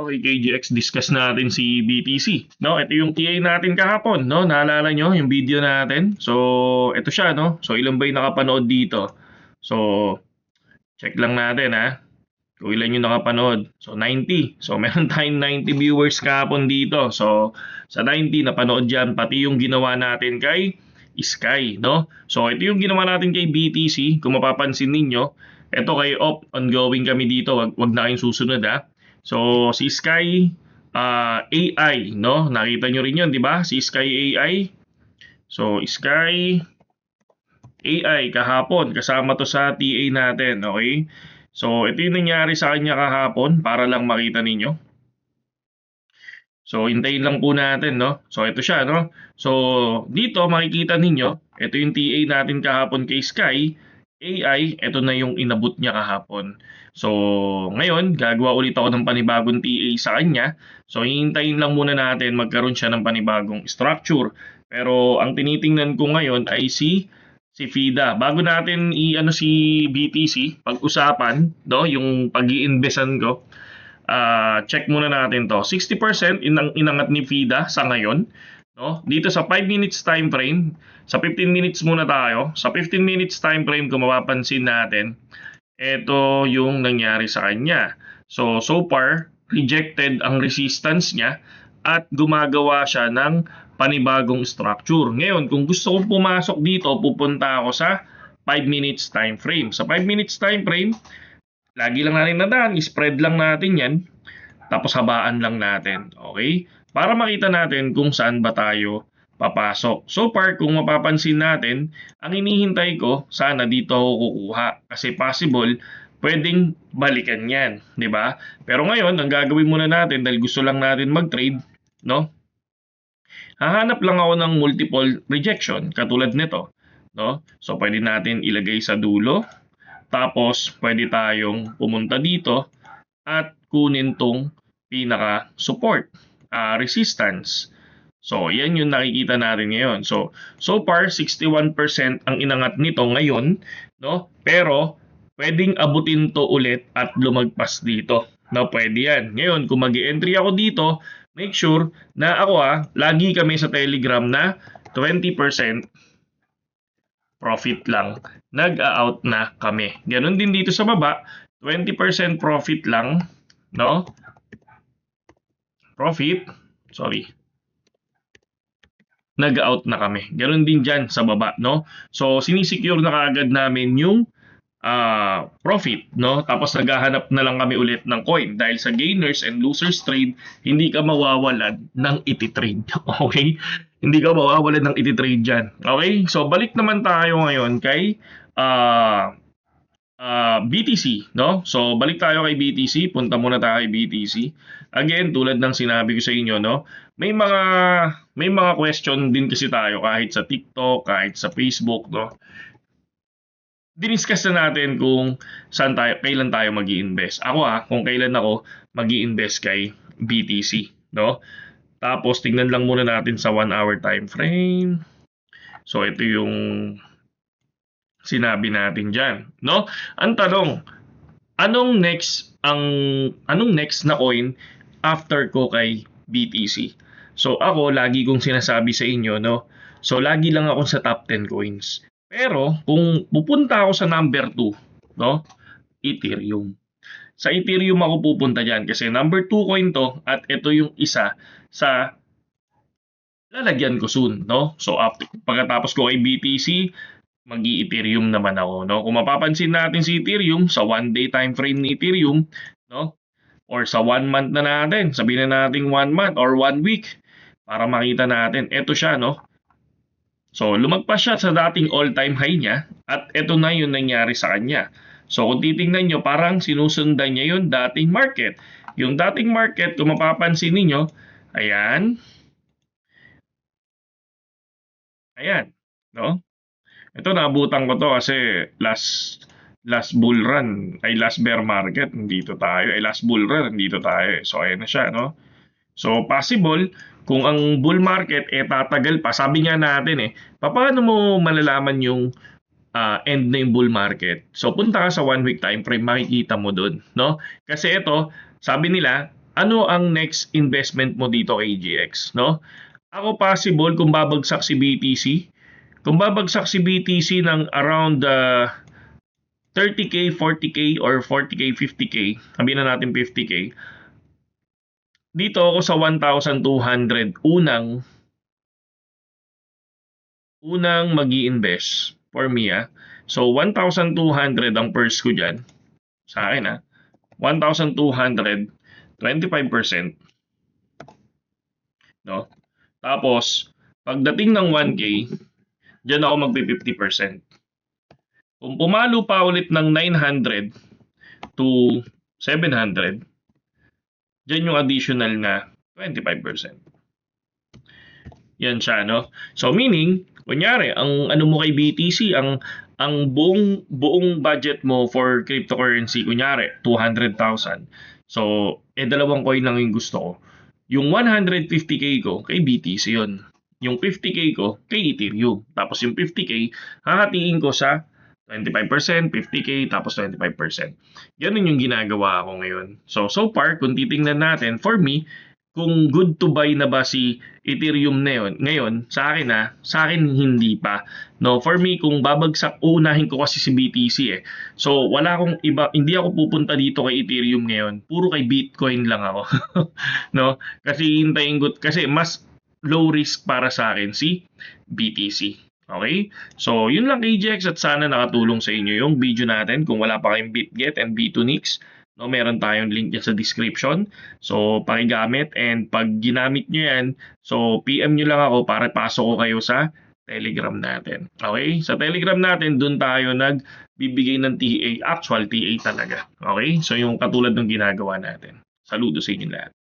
Okay, KGX, discuss natin si BTC. No, ito yung TA natin kahapon, no? Naalala nyo yung video natin? So, ito siya, no? So, ilan ba yung nakapanood dito? So, check lang natin, ha? Kung ilan yung nakapanood. So, 90. So, meron tayong 90 viewers kahapon dito. So, sa 90, napanood dyan, pati yung ginawa natin kay Sky, no? So, ito yung ginawa natin kay BTC. Kung mapapansin ninyo, ito kay ongoing kami dito. Wag na kayong susunod, ha? So, si Sky AI, no? Nakita nyo rin yun, di ba? Si Sky AI. So, Sky AI kahapon. Kasama to sa TA natin, okay? So, ito yung nangyari sa kanya kahapon para lang makita ninyo. So, hintayin lang po natin, no? So, ito siya, no? So, dito makikita ninyo, ito yung TA natin kahapon kay Sky AI, ito na yung inabot niya kahapon. So, ngayon, gagawa ulit ako ng panibagong TA sa kanya. So, hihintayin lang muna natin magkaroon siya ng panibagong structure. Pero, ang tinitingnan ko ngayon ay si FIDA. Bago natin i-ano si BTC, pag-usapan, no, yung pag-i-investan ko, check muna natin to. 60% inangat ni FIDA sa ngayon. No? Dito sa 5 minutes time frame, sa 15 minutes muna tayo. Sa 15 minutes time frame, kung mapapansin natin, ito yung nangyari sa kanya. So far, rejected ang resistance niya at gumagawa siya ng panibagong structure. Ngayon, kung gusto kong pumasok dito, pupunta ako sa 5 minutes time frame. Sa 5 minutes time frame, lagi lang natin nadaan, spread lang natin yan, tapos habaan lang natin. Okay? Para makita natin kung saan ba tayo papasok. So far, kung mapapansin natin, ang hinihintay ko, sana dito ako kukuha. Kasi possible, pwedeng balikan yan. Di ba? Pero ngayon, ang gagawin muna natin, dahil gusto lang natin mag-trade, no? Hahanap lang ako ng multiple rejection, katulad nito. No? So, pwede natin ilagay sa dulo. Tapos, pwede tayong pumunta dito at kunin tong pinaka-support, resistance. So, yan yung nakikita natin ngayon. So far, 61% ang inangat nito ngayon, no? Pero, pwedeng abutin to ulit at lumagpas dito. No, pwede yan. Ngayon, kung mag-entry ako dito, make sure na ako lagi kami sa Telegram na 20% profit lang, nag-out na kami. Ganon din dito sa baba, 20% profit lang, no? Profit, sorry. Nag-out na kami. Ganon din dyan sa baba, no? So, sinisecure na kaagad namin yung profit, no? Tapos naghahanap na lang kami ulit ng coin dahil sa gainers and losers trade, hindi ka mawawalan ng iti-trade. Okay? Hindi ka mawawalan ng iti-trade dyan. Okay? So, balik naman tayo ngayon kay BTC, no? So, balik tayo kay BTC. Punta muna tayo kay BTC. Again, tulad ng sinabi ko sa inyo, no? May mga question din kasi tayo kahit sa TikTok, kahit sa Facebook, no? Diniscuss na natin kung kailan tayo mag-i-invest. Ako kung kailan ako mag-i-invest kay BTC, no? Tapos tingnan lang muna natin sa 1 hour time frame. So ito yung sinabi natin diyan, no? Ang tanong, anong next na coin after ko kay BTC? So ako lagi kong sinasabi sa inyo, no? So lagi lang ako sa top 10 coins. Pero kung pupunta ako sa number 2, no? Ethereum. Sa Ethereum ako pupunta diyan kasi number 2 coin to at ito yung isa sa lalagyan ko soon, no? So pagkatapos ko kay BTC, mag-i-Ethereum naman ako, no? Kung mapapansin natin si Ethereum sa 1 day time frame ni Ethereum, no? Or sa 1 month na natin, sabihin na natin 1 month or 1 week para makita natin. Ito siya, no? So, lumagpas siya sa dating all-time high niya at ito na yung nangyari sa kanya. So, kung titingnan nyo, parang sinusundan niya yung dating market. Yung dating market, kung mapapansin niyo, ayan. Ayan, no? Ito, naabutan ko to kasi last bull run, ay last bear market, nandito tayo. Ay last bull run, nandito tayo. So, ayan na siya, no? So, possible, kung ang bull market tatagal pa, sabi nga natin paano mo malalaman yung end na yung bull market? So, punta ka sa 1 week time frame, makikita mo dun, no? Kasi ito, sabi nila, ano ang next investment mo dito kay GX, no? Ako possible kung babagsak si BTC, kung babagsak si BTC ng around 30k, 40k or 40k, 50k, sabihin na natin 50k. Dito ako sa 1,200 unang magi-invest for me So 1,200 ang purse ko diyan sa akin 1,200, 25%, no? Tapos pagdating ng 1k, diyan ako magpi-50%. Kung pumalo pa ulit ng 900 to 700, diyan yung additional na 25%. Yan siya, no? So meaning, kunyari, ang ano mo kay BTC, ang buong budget mo for cryptocurrency, kunyari, 200,000. So, dalawang coin lang yung gusto ko. Yung 150k ko, kay BTC yun. Yung 50k ko, kay Ethereum. Tapos yung 50k, hahatiin ko sa 25%, 50k, tapos 25%. Ganun yung ginagawa ko ngayon. So far, kung titingnan natin, for me, kung good to buy na ba si Ethereum na yun, ngayon, sa akin hindi pa. No, for me, kung babagsak, unahin ko kasi si BTC So, wala akong iba, hindi ako pupunta dito kay Ethereum ngayon. Puro kay Bitcoin lang ako. No? Kasi hintayin ko, kasi mas low risk para sa akin si BTC. Okay? So, yun lang KGX at sana nakatulong sa inyo yung video natin. Kung wala pa kayong BitGet and B2Nix, no, meron tayong link dyan sa description. So, pakigamit and pag ginamit nyo yan, so PM nyo lang ako para pasok ko kayo sa Telegram natin. Okay? Sa Telegram natin, dun tayo nagbibigay ng TA, actual TA talaga. Okay? So, yung katulad ng ginagawa natin. Saludo sa inyo lahat.